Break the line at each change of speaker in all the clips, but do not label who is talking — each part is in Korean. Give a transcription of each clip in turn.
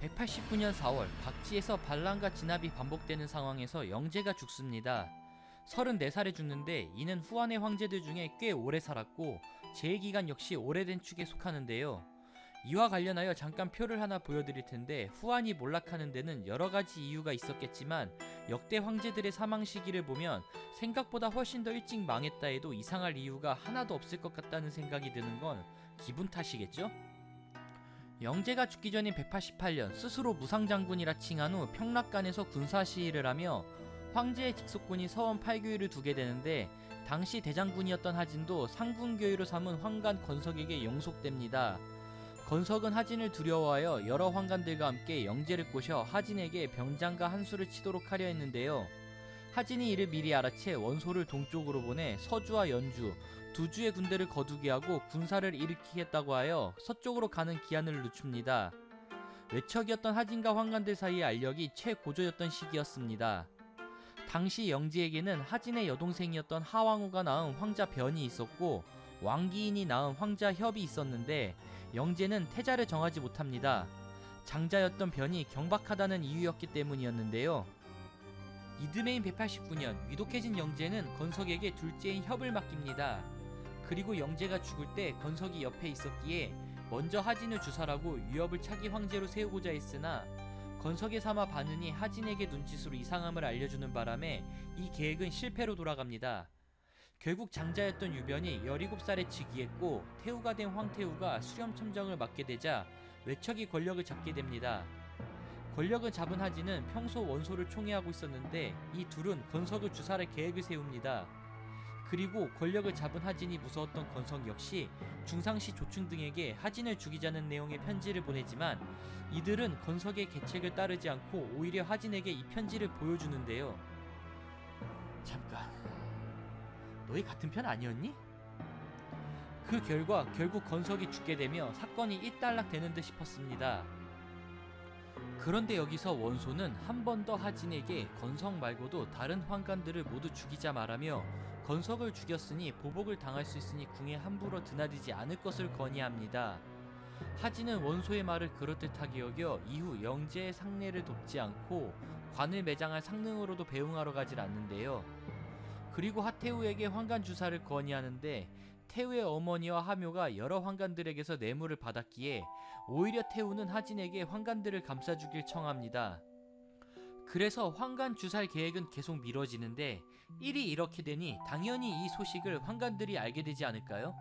189년 4월 각지에서 반란과 진압이 반복되는 상황에서 영제가 죽습니다. 34살에 죽는데 이는 후한의 황제들 중에 꽤 오래 살았고 재위기간 역시 오래된 축에 속하는데요. 이와 관련하여 잠깐 표를 하나 보여드릴 텐데, 후한이 몰락하는 데는 여러가지 이유가 있었겠지만 역대 황제들의 사망 시기를 보면 생각보다 훨씬 더 일찍 망했다 해도 이상할 이유가 하나도 없을 것 같다는 생각이 드는 건 기분 탓이겠죠? 영제가 죽기 전인 188년 스스로 무상장군이라 칭한 후 평락간에서 군사시위를 하며 황제의 직속군이 서원 8교위를 두게 되는데, 당시 대장군이었던 하진도 상군교위로 삼은 황간 건석에게 용속됩니다. 건석은 하진을 두려워하여 여러 황간들과 함께 영제를 꼬셔 하진에게 병장과 한수를 치도록 하려 했는데요. 하진이 이를 미리 알아채 원소를 동쪽으로 보내 서주와 연주 두 주의 군대를 거두게 하고 군사를 일으키겠다고 하여 서쪽으로 가는 기한을 늦춥니다. 외척이었던 하진과 황간들 사이의 알력이 최고조였던 시기였습니다. 당시 영지에게는 하진의 여동생이었던 하왕후가 낳은 황자 변이 있었고 왕기인이 낳은 황자 협이 있었는데, 영제는 태자를 정하지 못합니다. 장자였던 변이 경박하다는 이유였기 때문이었는데요. 이듬해인 189년 위독해진 영제는 건석에게 둘째인 협을 맡깁니다. 그리고 영제가 죽을 때 건석이 옆에 있었기에 먼저 하진을 주살하고 유협을 차기 황제로 세우고자 했으나 건석의 사마 바느니 하진에게 눈짓으로 이상함을 알려주는 바람에 이 계획은 실패로 돌아갑니다. 결국 장자였던 유변이 17살에 즉위했고 태후가 된 황태후가 수렴첨정을 맡게 되자 외척이 권력을 잡게 됩니다. 권력을 잡은 하진은 평소 원소를 총애하고 있었는데 이 둘은 건석을 주살할 계획을 세웁니다. 그리고 권력을 잡은 하진이 무서웠던 건석 역시 중상시 조충 등에게 하진을 죽이자는 내용의 편지를 보내지만 이들은 건석의 계책을 따르지 않고 오히려 하진에게 이 편지를 보여주는데요. 잠깐, 너희 같은 편 아니었니? 그 결과 결국 건석이 죽게 되며 사건이 일단락되는 듯 싶었습니다. 그런데 여기서 원소는 한 번 더 하진에게 건석 말고도 다른 황간들을 모두 죽이자 말하며 건석을 죽였으니 보복을 당할 수 있으니 궁에 함부로 드나들지 않을 것을 건의합니다. 하진은 원소의 말을 그럴듯하게 여겨 이후 영제의 상례를 돕지 않고 관을 매장할 상능으로도 배웅하러 가질 않는데요. 그리고 하태후에게 황간 주사를 건의하는데 태후의 어머니와 하묘가 여러 황간들에게서 뇌물을 받았기에 오히려 태후는 하진에게 황간들을 감싸주길 청합니다. 그래서 황간 주살 계획은 계속 미뤄지는데 일이 이렇게 되니 당연히 이 소식을 황간들이 알게 되지 않을까요?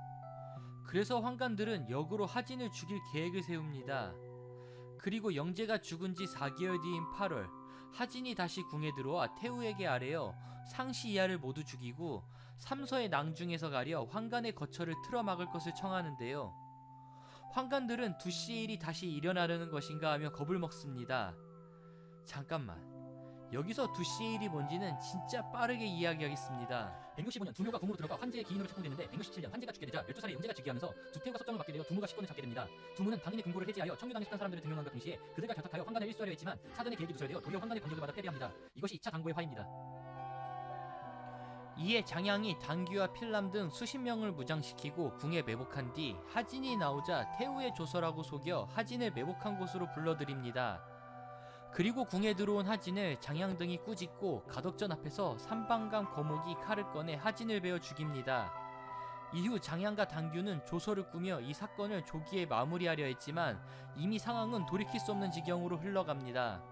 그래서 황간들은 역으로 하진을 죽일 계획을 세웁니다. 그리고 영제가 죽은 지 4개월 뒤인 8월 하진이 다시 궁에 들어와 태후에게 아뢰어 상시 이하를 모두 죽이고 삼서의 낭중에서 가려 황간의 거처를 틀어막을 것을 청하는데요. 황간들은 두씨의 일이 다시 일어나려는 것인가 하며 겁을 먹습니다. 잠깐만, 여기서 두씨의 일이 뭔지는 진짜 빠르게 이야기하겠습니다.
165년 두묘가 궁으로 들어가 환제의 기인으로 책봉되는데 167년 환제가 죽게 되자 12살에 영제가 즉위하면서 두태우가 섭정을 맡게 되어 두무가 식권을 잡게 됩니다. 두무는 당인의 금고를 해제하여 청류당에 속한 사람들을 등용함과 동시에 그들과 결탁하여 황간을 일수하려 했지만 사돈의 계획이 누설되어 도리어 황간의 반격을 받아 패배합니다. 이것이 2차 당고의 화입니다.
이에 장양이 당귀와 필람 등 수십 명을 무장시키고 궁에 매복한 뒤 하진이 나오자 태후의 조서라고 속여 하진을 매복한 곳으로 불러들입니다. 그리고 궁에 들어온 하진을 장양 등이 꾸짖고 가덕전 앞에서 삼방감 거목이 칼을 꺼내 하진을 베어 죽입니다. 이후 장양과 당규는 조서를 꾸며 이 사건을 조기에 마무리하려 했지만 이미 상황은 돌이킬 수 없는 지경으로 흘러갑니다.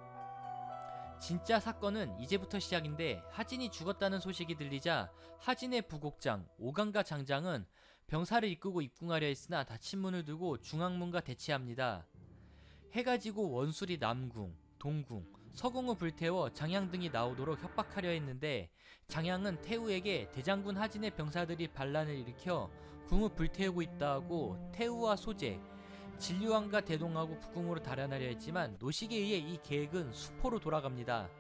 진짜 사건은 이제부터 시작인데, 하진이 죽었다는 소식이 들리자 하진의 부곡장 오강가 장장은 병사를 이끌고 입궁하려 했으나 닫힌 문을 두고 중앙문과 대치합니다. 해가 지고 원술이 남궁, 동궁, 서궁을 불태워 장양 등이 나오도록 협박하려 했는데 장양은 태후에게 대장군 하진의 병사들이 반란을 일으켜 궁을 불태우고 있다 하고 태후와 소재, 진류왕과 대동하고 북궁으로 달아나려 했지만 노식에 의해 이 계획은 수포로 돌아갑니다.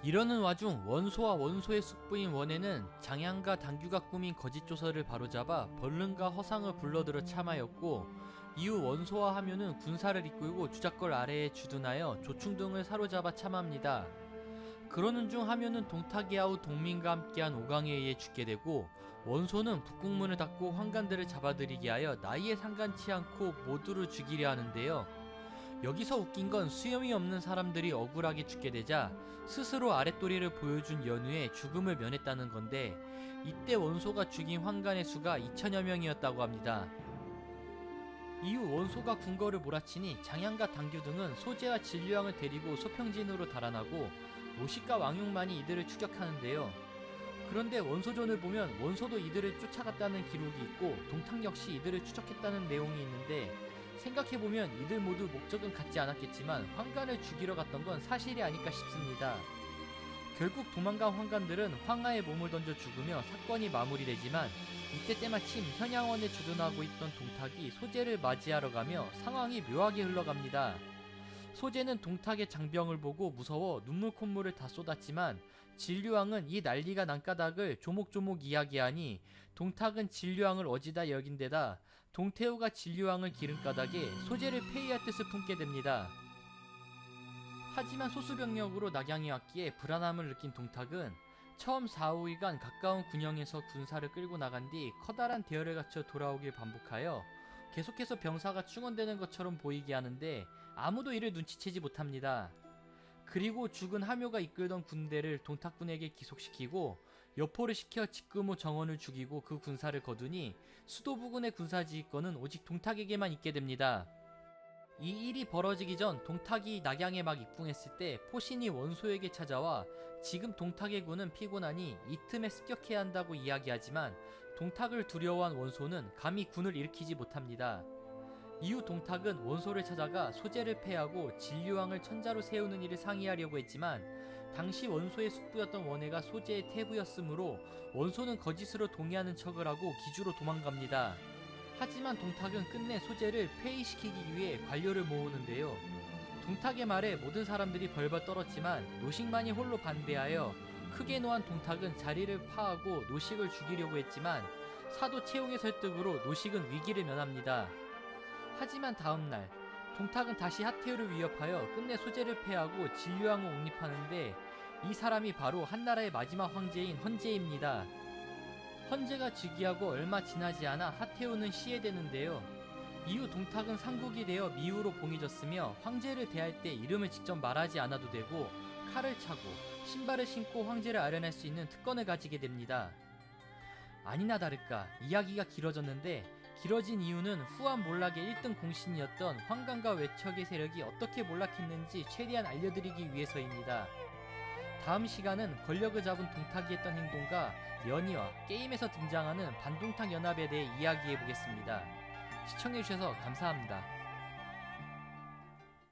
이러는 와중 원소와 원소의 숙부인 원에는 장양과 당규가 꾸민 거짓 조서를 바로잡아 벌른과 허상을 불러들여 참하였고, 이후 원소와 하묘는 군사를 이끌고 주작걸 아래에 주둔하여 조충 등을 사로잡아 참합니다. 그러는 중 하묘는 동타기아우 동민과 함께한 오강에 의해 죽게 되고, 원소는 북궁문을 닫고 황간들을 잡아들이게 하여 나이에 상관치 않고 모두를 죽이려 하는데요. 여기서 웃긴 건 수염이 없는 사람들이 억울하게 죽게 되자 스스로 아랫도리를 보여준 연후에 죽음을 면했다는 건데, 이때 원소가 죽인 환관의 수가 2000여 명이었다고 합니다. 이후 원소가 궁궐을 몰아치니 장양과 당규 등은 소재와 진류왕을 데리고 소평진으로 달아나고 노식과 왕육만이 이들을 추격하는데요. 그런데 원소전을 보면 원소도 이들을 쫓아갔다는 기록이 있고 동탁 역시 이들을 추적했다는 내용이 있는데, 생각해보면 이들 모두 목적은 같지 않았겠지만 환관을 죽이러 갔던 건 사실이 아닐까 싶습니다. 결국 도망간 환관들은 황하에 몸을 던져 죽으며 사건이 마무리되지만, 이때 때마침 현양원에 주둔하고 있던 동탁이 소재를 맞이하러 가며 상황이 묘하게 흘러갑니다. 소재는 동탁의 장병을 보고 무서워 눈물 콧물을 다 쏟았지만, 진류왕은 이 난리가 난 까닭을 조목조목 이야기하니 동탁은 진류왕을 어지다 여긴 데다 동태후가 진류왕을 기른 까닭에 소재를 폐위할 뜻을 품게 됩니다. 하지만 소수병력으로 낙양에 왔기에 불안함을 느낀 동탁은 처음 4~5일간 가까운 군영에서 군사를 끌고 나간 뒤 커다란 대열을 갖춰 돌아오길 반복하여 계속해서 병사가 충원되는 것처럼 보이게 하는데 아무도 이를 눈치채지 못합니다. 그리고 죽은 하묘가 이끌던 군대를 동탁군에게 기속시키고 여포를 시켜 직금호 정원을 죽이고 그 군사를 거두니 수도 부근의 군사지휘권은 오직 동탁에게만 있게 됩니다. 이 일이 벌어지기 전 동탁이 낙양에 막 입궁했을 때 포신이 원소에게 찾아와 지금 동탁의 군은 피곤하니 이 틈에 습격해야 한다고 이야기하지만, 동탁을 두려워한 원소는 감히 군을 일으키지 못합니다. 이후 동탁은 원소를 찾아가 소재를 패하고 진류왕을 천자로 세우는 일을 상의하려고 했지만, 당시 원소의 숙부였던 원해가 소재의 태부였으므로 원소는 거짓으로 동의하는 척을 하고 기주로 도망갑니다. 하지만 동탁은 끝내 소재를 폐위시키기 위해 관료를 모으는데요. 동탁의 말에 모든 사람들이 벌벌 떨었지만 노식만이 홀로 반대하여 크게 노한 동탁은 자리를 파하고 노식을 죽이려고 했지만, 사도 채용의 설득으로 노식은 위기를 면합니다. 하지만 다음날 동탁은 다시 하태우를 위협하여 끝내 소재를 패하고 진류왕을 옹립하는데, 이 사람이 바로 한나라의 마지막 황제인 헌제입니다. 헌제가 즉위하고 얼마 지나지 않아 하태우는 시해되는데요. 이후 동탁은 상국이 되어 미우로 봉해졌으며, 황제를 대할 때 이름을 직접 말하지 않아도 되고 칼을 차고 신발을 신고 황제를 아련할 수 있는 특권을 가지게 됩니다. 아니나 다를까 이야기가 길어졌는데, 길어진 이유는 후한 몰락의 1등 공신이었던 환관과 외척의 세력이 어떻게 몰락했는지 최대한 알려드리기 위해서입니다. 다음 시간은 권력을 잡은 동탁이 했던 행동과 연희와 게임에서 등장하는 반동탁 연합에 대해 이야기해보겠습니다. 시청해주셔서 감사합니다.